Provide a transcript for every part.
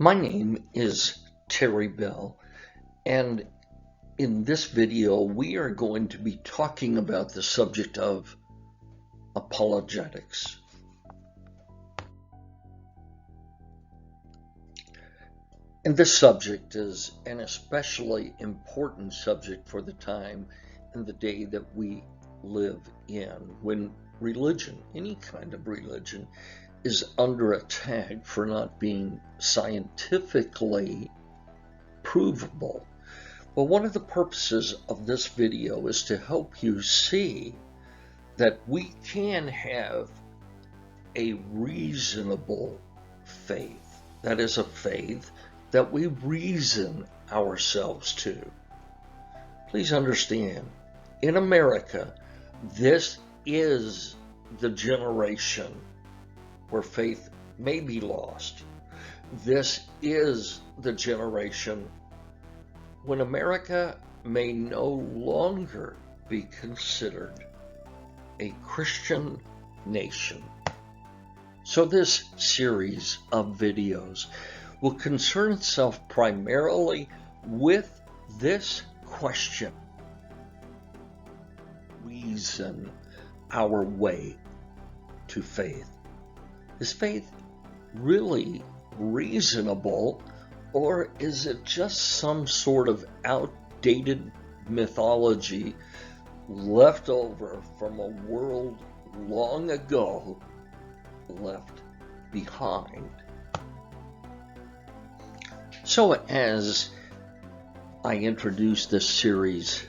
My name is Terry Bell, and in this video we are going to be talking about the subject of apologetics. And this subject is an especially important subject for the time and the day that we live in, when religion, any kind of religion, is under attack for not being scientifically provable. Well, one of the purposes of this video is to help you see that we can have a reasonable faith. That is a faith that we reason ourselves to. Please understand, in America, this is the generation where faith may be lost. This is the generation when America may no longer be considered a Christian nation. So this series of videos will concern itself primarily with this question: reason our way to faith. Is faith really reasonable, or is it just some sort of outdated mythology left over from a world long ago left behind? So as I introduce this series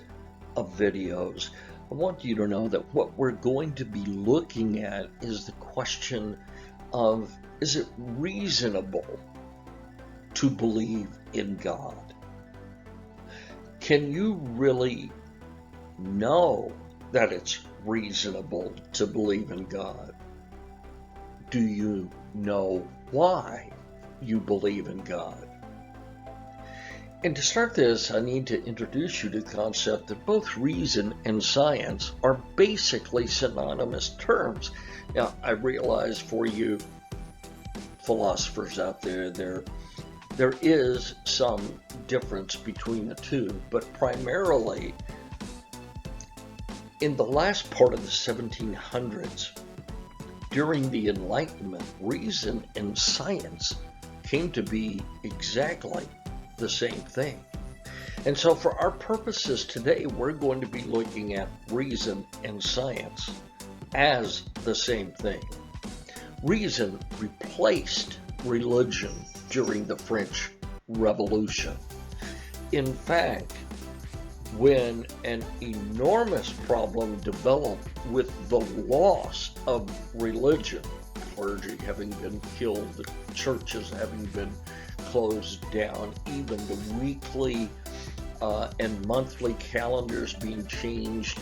of videos, I want you to know that what we're going to be looking at is the question of, is it reasonable to believe in God? Can you really know that it's reasonable to believe in God? Do you know why you believe in God? And to start this, I need to introduce you to the concept that both reason and science are basically synonymous terms. Now, I realize for you philosophers out there, there is some difference between the two, but primarily in the last part of the 1700s, during the Enlightenment, reason and science came to be exactly the same thing. And so for our purposes today, we're going to be looking at reason and science as the same thing. Reason replaced religion during the French Revolution. In fact, when an enormous problem developed with the loss of religion, clergy having been killed, the churches having been closed down, even the weekly and monthly calendars being changed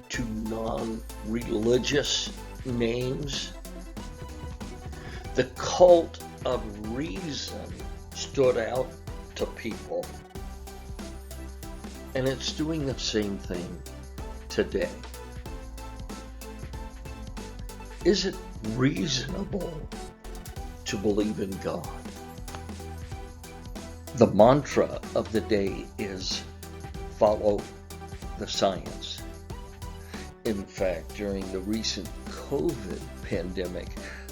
to non-religious names, the cult of reason stood out to people. And it's doing the same thing today. Is it reasonable to believe in God? The mantra of the day is follow the science. In fact, during the recent COVID pandemic,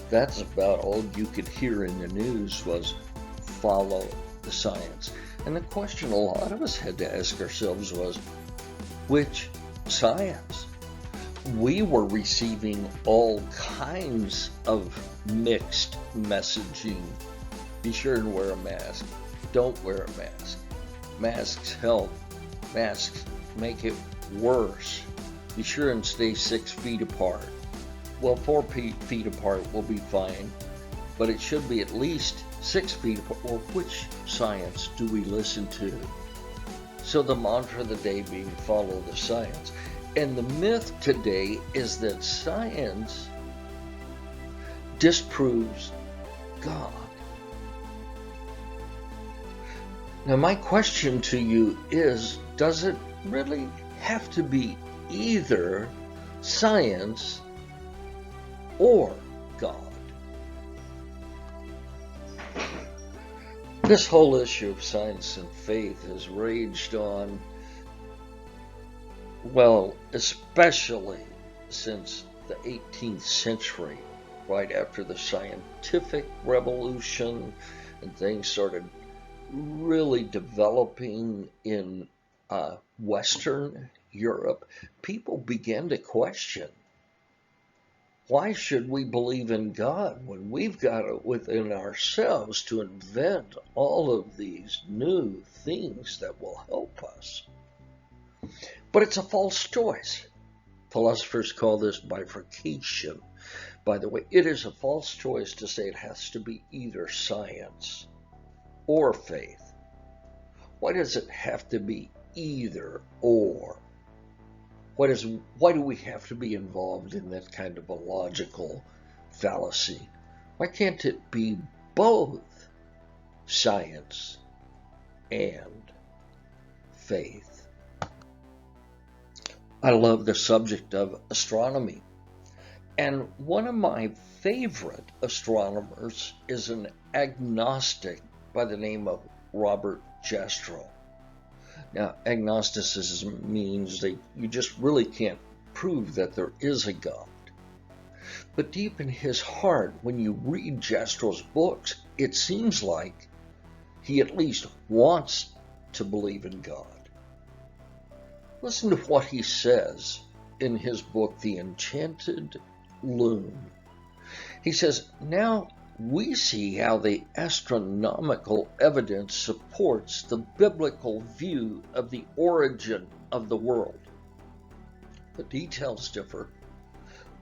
that's about all you could hear in the news was follow the science. And the question a lot of us had to ask ourselves was, which science? We were receiving all kinds of mixed messaging. Be sure and wear a mask. Don't wear a mask. Masks help. Masks make it worse. Be sure and stay 6 feet apart. Well, 4 feet apart will be fine, but it should be at least 6 feet apart. Well, which science do we listen to? So the mantra of the day being follow the science. And the myth today is that science disproves God. Now, my question to you is, does it really have to be either science or God? This whole issue of science and faith has raged on, well, especially since the 18th century, right after the scientific revolution, and things started really developing in Western Europe. People began to question, why should we believe in God when we've got it within ourselves to invent all of these new things that will help us? But it's a false choice. Philosophers call this bifurcation. By the way, it is a false choice to say it has to be either science or faith. Why does it have to be either or? Why do we have to be involved in that kind of a logical fallacy? Why can't it be both science and faith? I love the subject of astronomy. And one of my favorite astronomers is an agnostic by the name of Robert Jastrow. Now, agnosticism means that you just really can't prove that there is a God. But deep in his heart, when you read Jastrow's books, it seems like he at least wants to believe in God. Listen to what he says in his book, The Enchanted Loon. He says, now we see how the astronomical evidence supports the biblical view of the origin of the world. The details differ,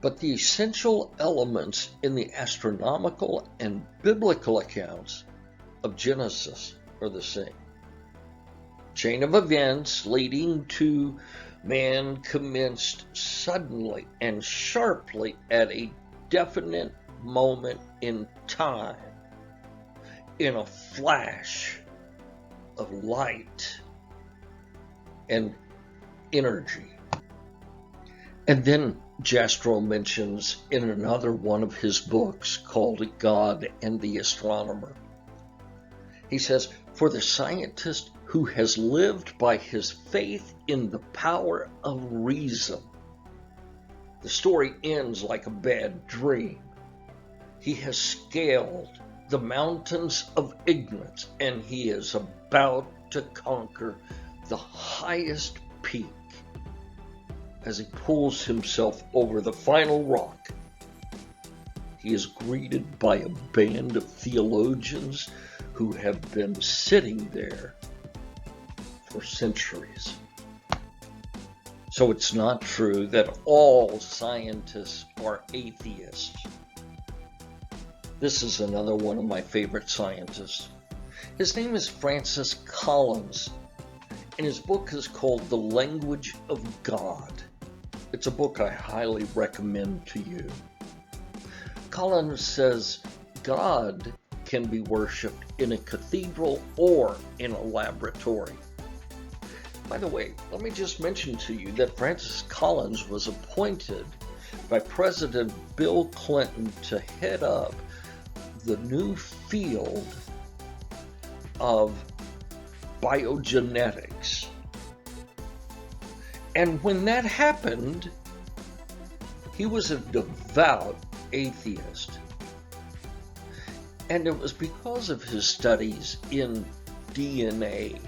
but the essential elements in the astronomical and biblical accounts of Genesis are the same. Chain of events leading to man commenced suddenly and sharply at a definite moment in time, in a flash of light and energy. And then Jastrow mentions in another one of his books called God and the Astronomer, he says, for the scientist who has lived by his faith in the power of reason, the story ends like a bad dream. He has scaled the mountains of ignorance, and he is about to conquer the highest peak. As he pulls himself over the final rock, he is greeted by a band of theologians who have been sitting there for centuries. So it's not true that all scientists are atheists. This is another one of my favorite scientists. His name is Francis Collins, and his book is called The Language of God. It's a book I highly recommend to you. Collins says God can be worshipped in a cathedral or in a laboratory. By the way, let me just mention to you that Francis Collins was appointed by President Bill Clinton to head up the new field of biogenetics. And when that happened, he was a devout atheist. And it was because of his studies in DNA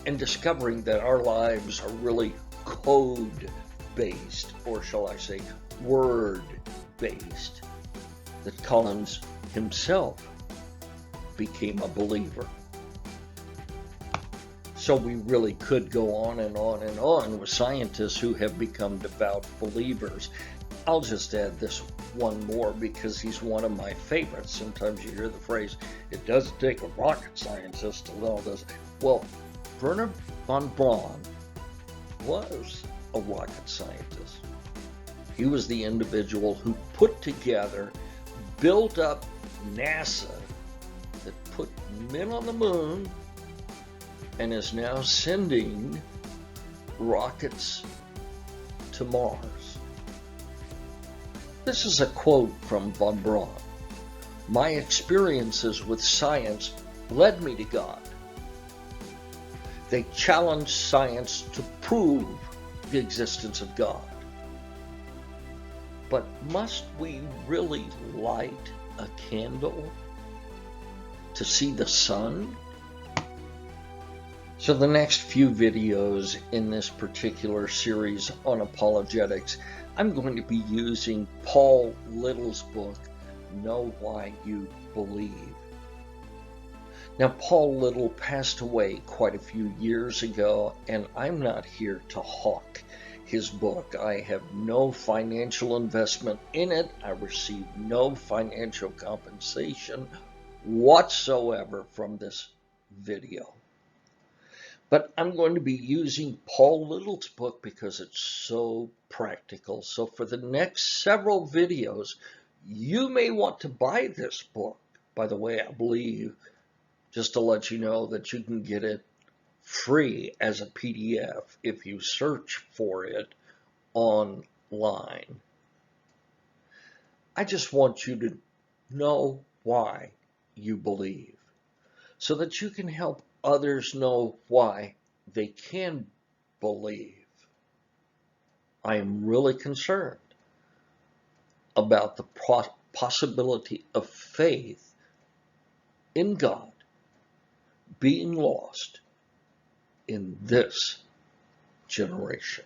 and discovering that our lives are really code-based, or shall I say, word-based, that Collins himself became a believer. So we really could go on and on and on with scientists who have become devout believers. I'll just add this one more because he's one of my favorites. Sometimes you hear the phrase, it doesn't take a rocket scientist to know this. Well, Wernher von Braun was a rocket scientist. He was the individual who put together, built up NASA that put men on the moon and is now sending rockets to Mars. This is a quote from von Braun. My experiences with science led me to God. They challenge science to prove the existence of God. But must we really light a candle to see the sun? So the next few videos in this particular series on apologetics, I'm going to be using Paul Little's book, Know Why You Believe. Now, Paul Little passed away quite a few years ago, and I'm not here to hawk his book. I have no financial investment in it. I receive no financial compensation whatsoever from this video. But I'm going to be using Paul Little's book because it's so practical. So for the next several videos, you may want to buy this book. By the way, I believe, just to let you know, that you can get it free as a PDF if you search for it online. I just want you to know why you believe, so that you can help others know why they can believe. I am really concerned about the possibility of faith in God being lost in this generation.